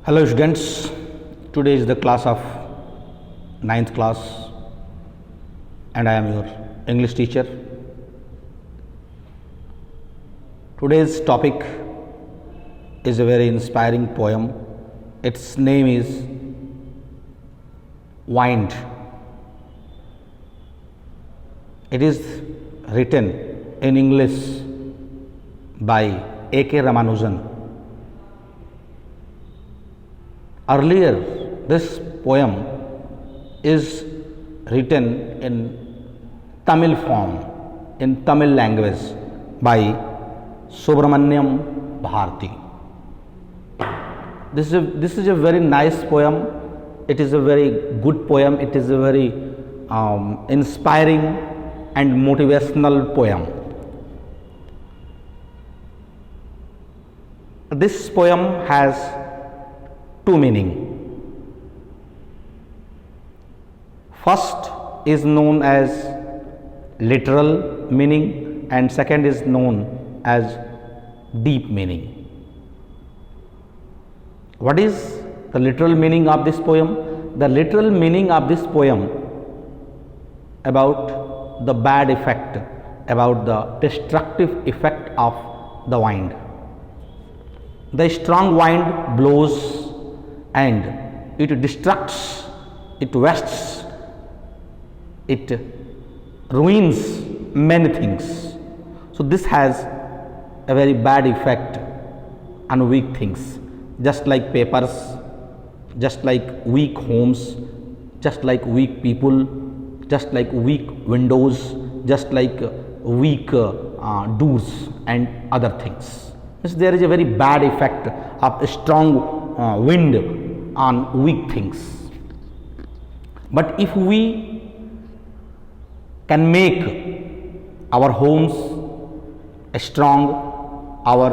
Hello students, today is the class of 9th class and I am your English teacher. Today's topic is a very inspiring poem. Its name is Wind. It is written in English by A.K. Ramanujan. Earlier, this poem is written in Tamil form, in Tamil language by Subramaniam Bharati. This is a very nice poem. It is a very good poem. It is a very inspiring and motivational poem. This poem has two meaning. First is known as literal meaning and second is known as deep meaning. What is the literal meaning of this poem? The literal meaning of this poem about the bad effect, about the destructive effect of the wind. The strong wind blows and it destructs, it wastes, it ruins many things. So this has a very bad effect on weak things, just like papers, just like weak homes, just like weak people, just like weak windows, just like weak doors and other things. There is a very bad effect of a strong wind on weak things. But if we can make our homes strong, our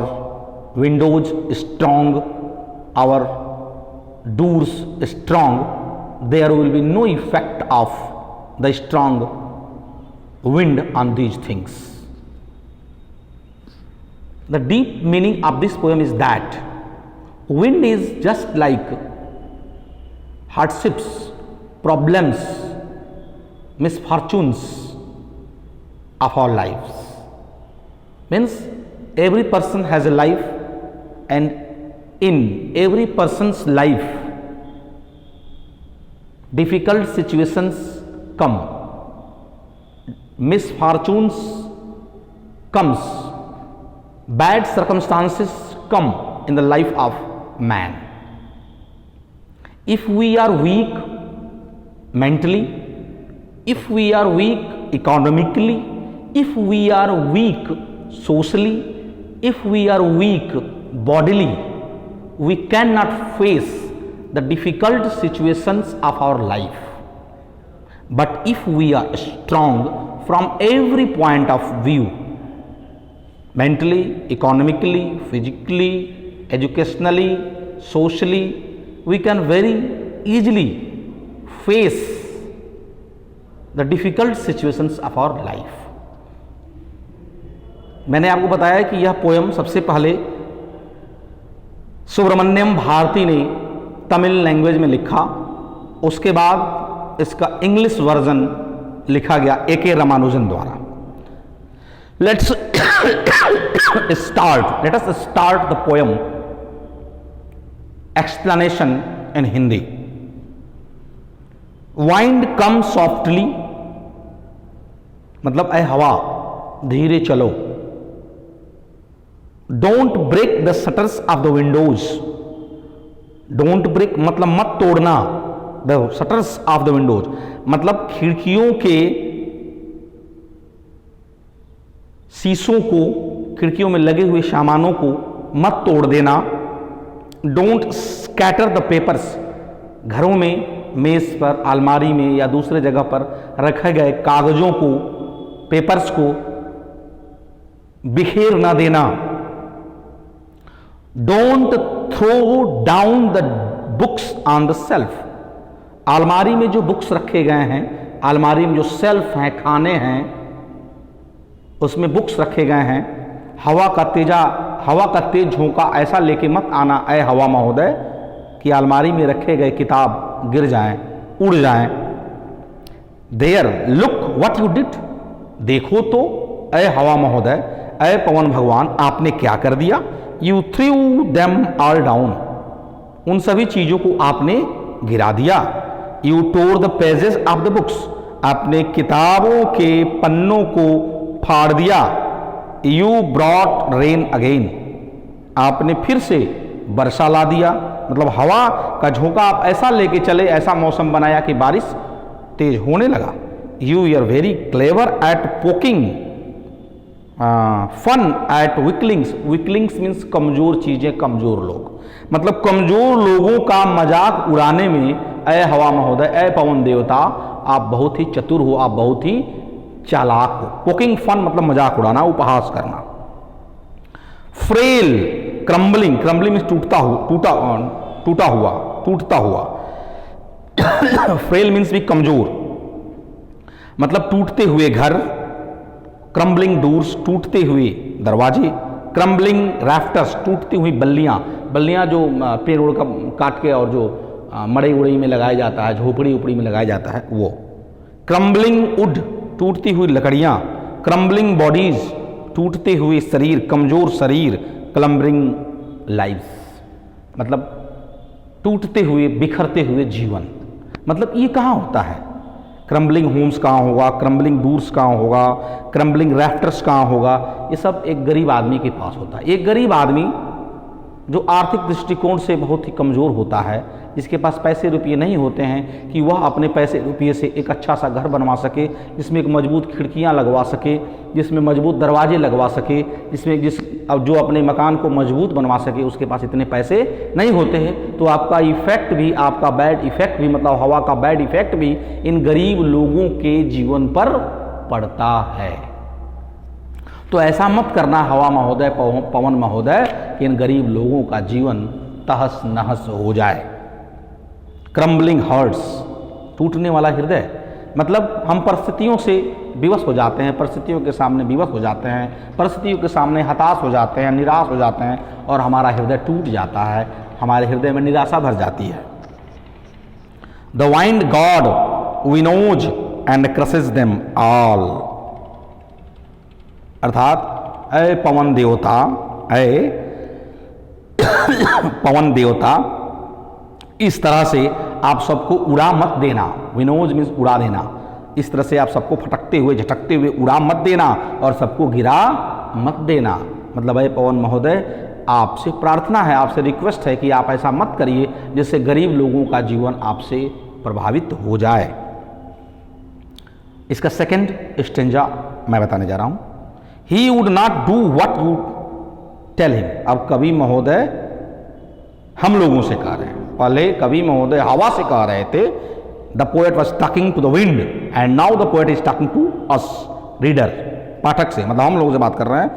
windows strong, our doors strong, there will be no effect of the strong wind on these things. The deep meaning of this poem is that wind is just like hardships, problems, misfortunes of our lives. Means every person has a life and in every person's life difficult situations come, misfortunes comes, bad circumstances come in the life of man. If we are weak mentally, if we are weak economically, if we are weak socially, if we are weak bodily, we cannot face the difficult situations of our life. But if we are strong from every point of view, mentally, economically, physically, educationally, socially, we can very easily face the difficult situations of our life. मैंने आपको बताया कि यह poem सबसे पहले सुब्रमण्यम भारती ने Tamil language में लिखा, उसके बाद इसका इंग्लिश वर्जन लिखा गया A.K. रामानुजन द्वारा. Let us start the poem explanation in Hindi. Wind comes softly, मतलब ऐ हवा धीरे चलो. Don't break the shutters of the windows. Don't break मतलब मत तोड़ना. The shutters of the windows मतलब खिड़कियों के शीशों को, खिड़कियों में लगे हुए सामानों को मत तोड़ देना. डोंट स्कैटर द पेपर्स, घरों में मेज पर, अलमारी में या दूसरे जगह पर रखे गए कागजों को, पेपर्स को बिखेर ना देना. Don't throw down the books on the shelf, अलमारी में जो बुक्स रखे गए हैं, अलमारी में जो सेल्फ हैं, खाने हैं, उसमें बुक्स रखे गए हैं, हवा का तेज झोंका ऐसा लेके मत आना ऐ हवा महोदय कि अलमारी में रखे गए किताब गिर जाएं, उड़ जाएं। There look what you did, देखो तो अय हवा महोदय, अय पवन भगवान, आपने क्या कर दिया। You through them all down, उन सभी चीजों को आपने गिरा दिया। You tore the pages of the books, आपने किताबों के पन्नों को फाड़ दिया। यू ब्रॉट रेन अगेन, आपने फिर से वर्षा ला दिया। मतलब हवा का झोंका आप ऐसा लेके चले, ऐसा मौसम बनाया कि बारिश तेज होने लगा। You are very clever at poking fun at weaklings, weaklings means कमजोर चीजें, कमजोर लोग, मतलब कमजोर लोगों का मजाक उड़ाने में अय हवा महोदय, अय पवन देवता, आप बहुत ही चतुर हो, आप बहुत ही चालाक हो। पोकिंग फन मतलब मजाक उड़ाना, उपहास करना। फ्रेल क्रम्बलिंग, क्रम्बलिंग मीन्स टूटता हुआ, टूटता हुआ। फ्रेल मीन्स भी कमजोर, मतलब टूटते हुए घर। क्रम्बलिंग डोर्स, टूटते हुए दरवाजे। क्रम्बलिंग रैफ्टर्स, टूटती हुई बल्लियां, बल्लियां जो पेड़ उड़ का काट के और जो मड़ई उड़ई में लगाया जाता है, झोपड़ी उपड़ी में लगाया जाता है वो। क्रम्बलिंग वुड, टूटती हुई लकड़ियां। क्रम्बलिंग बॉडीज, टूटते हुए शरीर, कमजोर शरीर। क्लम्बरिंग लाइव्स, मतलब टूटते हुए, बिखरते हुए जीवन। मतलब ये कहाँ होता है? क्रम्बलिंग होम्स कहाँ होगा, क्रम्बलिंग डोर्स कहाँ होगा, क्रम्बलिंग रैफ्टर्स कहाँ होगा? ये सब एक गरीब आदमी के पास होता है। एक गरीब आदमी जो आर्थिक दृष्टिकोण से बहुत ही कमज़ोर होता है, जिसके पास पैसे रुपये नहीं होते हैं कि वह अपने पैसे रुपये से एक अच्छा सा घर बनवा सके, जिसमें एक मजबूत खिड़कियां लगवा सके, जिसमें मजबूत दरवाजे लगवा सके, अब जो अपने मकान को मजबूत बनवा सके, उसके पास इतने पैसे नहीं होते हैं। तो आपका इफेक्ट भी, आपका बैड इफेक्ट भी, मतलब हवा का बैड इफेक्ट भी इन गरीब लोगों के जीवन पर पड़ता है। तो ऐसा मत करना हवा महोदय, पवन महोदय, कि इन गरीब लोगों का जीवन तहस नहस हो जाए। क्रम्बलिंग हार्ट्स, टूटने वाला हृदय, मतलब हम परिस्थितियों से विवश हो जाते हैं, परिस्थितियों के सामने विवश हो जाते हैं, परिस्थितियों के सामने हताश हो जाते हैं, निराश हो जाते हैं और हमारा हृदय टूट जाता है, हमारे हृदय में निराशा भर जाती है। The wind god winnows and crushes them all, अर्थात अय पवन देवता, अय पवन देवता, इस तरह से आप सबको उड़ा मत देना। विनोज मीन्स उड़ा देना। इस तरह से आप सबको फटकते हुए, झटकते हुए उड़ा मत देना और सबको गिरा मत देना। मतलब अय पवन महोदय, आपसे प्रार्थना है, आपसे रिक्वेस्ट है कि आप ऐसा मत करिए जिससे गरीब लोगों का जीवन आपसे प्रभावित हो जाए। इसका सेकंड स्टेंजा मैं बताने जा रहा हूं। He would not do what you tell him. अब कवि महोदय हम लोगों से कह रहे हैं, पहले कवि महोदय हवा से कह रहे थे। The poet was talking to the wind and now the poet is talking to us reader, पाठक से, मतलब हम लोगों से बात कर रहे हैं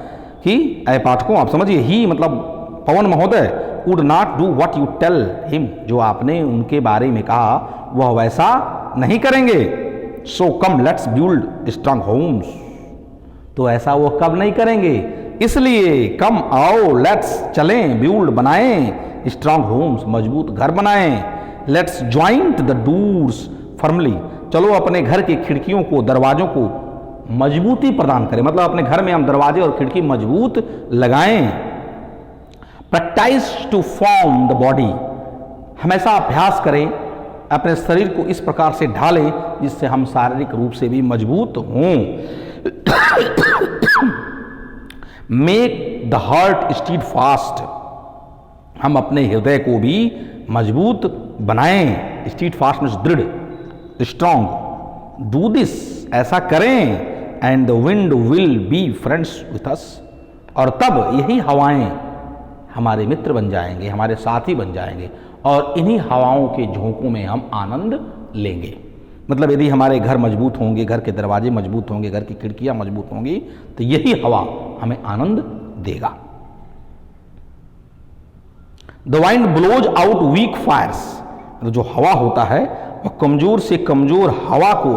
कि अय पाठकों आप समझिए, ही मतलब पवन महोदय would not do what you tell him, जो आपने उनके बारे में कहा वह वैसा नहीं करेंगे। So come let's build strong homes, तो ऐसा वो कब नहीं करेंगे, इसलिए कम आओ, लेट्स चलें, बिल्ड बनाएं स्ट्रांग होम्स, मजबूत घर बनाएं। Let's joint the doors firmly, चलो अपने घर की खिड़कियों को, दरवाजों को मजबूती प्रदान करें, मतलब अपने घर में हम दरवाजे और खिड़की मजबूत लगाएं। Practice to form the body, हमेशा अभ्यास करें, अपने शरीर को इस प्रकार से ढालें जिससे हम शारीरिक रूप से भी मजबूत हों। Make the heart stead fast, हम अपने हृदय को भी मजबूत बनाएं। स्टीड फास्ट मीन्स दृढ़, स्ट्रॉन्ग। डू दिस, ऐसा करें। And the wind will be friends with us, और तब यही हवाएं हमारे मित्र बन जाएंगे, हमारे साथी बन जाएंगे, और इन्हीं हवाओं के झोंकों में हम आनंद लेंगे। मतलब यदि हमारे घर मजबूत होंगे, घर के दरवाजे मजबूत होंगे, घर की खिड़कियां मजबूत होंगी, तो यही हवा हमें आनंद देगा। The wind blows out weak fires, जो हवा होता है वह कमजोर से कमजोर हवा को,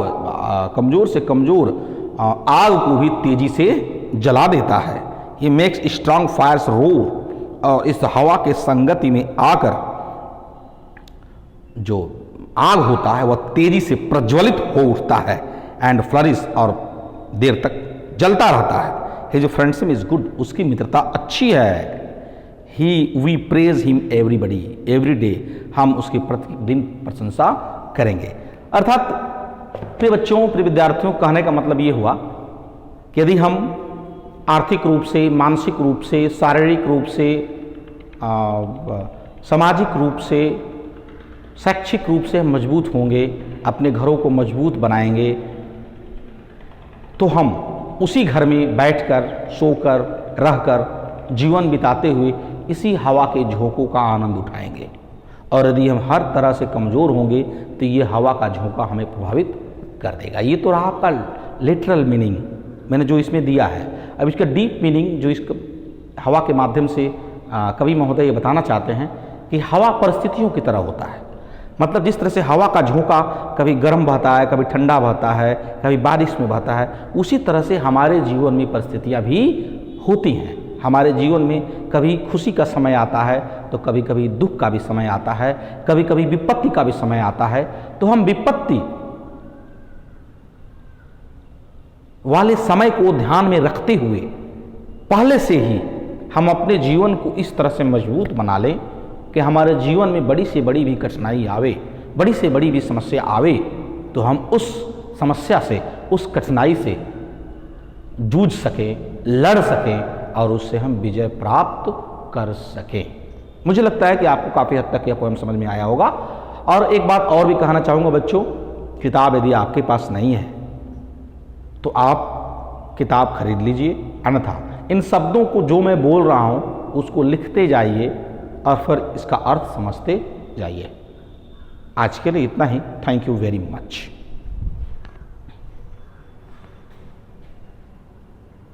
कमजोर से कमजोर आग को भी तेजी से जला देता है। ये मेक्स स्ट्रांग फायर्स रोर, और इस हवा के संगति में आकर जो आग होता है वह तेजी से प्रज्वलित हो उठता है एंड फ्लरिश, और देर तक जलता रहता है। हिज फ्रेंडशिप इज गुड, उसकी मित्रता अच्छी है। We praise him everybody every day, हम उसकी प्रतिदिन प्रशंसा करेंगे। अर्थात प्रिय बच्चों, प्रिय विद्यार्थियों, कहने का मतलब ये हुआ कि यदि हम आर्थिक रूप से, मानसिक रूप से, शारीरिक रूप से, सामाजिक रूप से, शैक्षिक रूप से हम मजबूत होंगे, अपने घरों को मजबूत बनाएंगे, तो हम उसी घर में बैठकर, सोकर, रहकर जीवन बिताते हुए इसी हवा के झोंकों का आनंद उठाएंगे। और यदि हम हर तरह से कमज़ोर होंगे तो ये हवा का झोंका हमें प्रभावित कर देगा। ये तो रहा आपका लिटरल मीनिंग मैंने जो इसमें दिया है। अब इसका डीप मीनिंग जो इस हवा के माध्यम से कवि महोदय ये बताना चाहते हैं कि हवा परिस्थितियों की तरह होता है। मतलब जिस तरह से हवा का झोंका कभी गर्म बहता है, कभी ठंडा बहता है, कभी बारिश में बहता है, उसी तरह से हमारे जीवन में परिस्थितियाँ भी होती हैं। हमारे जीवन में कभी खुशी का समय आता है तो कभी कभी दुख का भी समय आता है, कभी कभी विपत्ति का भी समय आता है। तो हम विपत्ति वाले समय को ध्यान में रखते हुए पहले से ही हम अपने जीवन को इस तरह से मजबूत बना लें कि हमारे जीवन में बड़ी से बड़ी भी कठिनाई आवे, बड़ी से बड़ी भी समस्या आवे, तो हम उस समस्या से, उस कठिनाई से जूझ सकें, लड़ सकें और उससे हम विजय प्राप्त कर सकें। मुझे लगता है कि आपको काफ़ी हद तक यह पोएम समझ में आया होगा। और एक बात और भी कहना चाहूँगा बच्चों, किताब यदि आपके पास नहीं है तो आप किताब खरीद लीजिए, अन्यथा इन शब्दों को जो मैं बोल रहा हूँ उसको लिखते जाइए और फिर इसका अर्थ समझते जाइए। आज के लिए इतना ही। Thank you very much.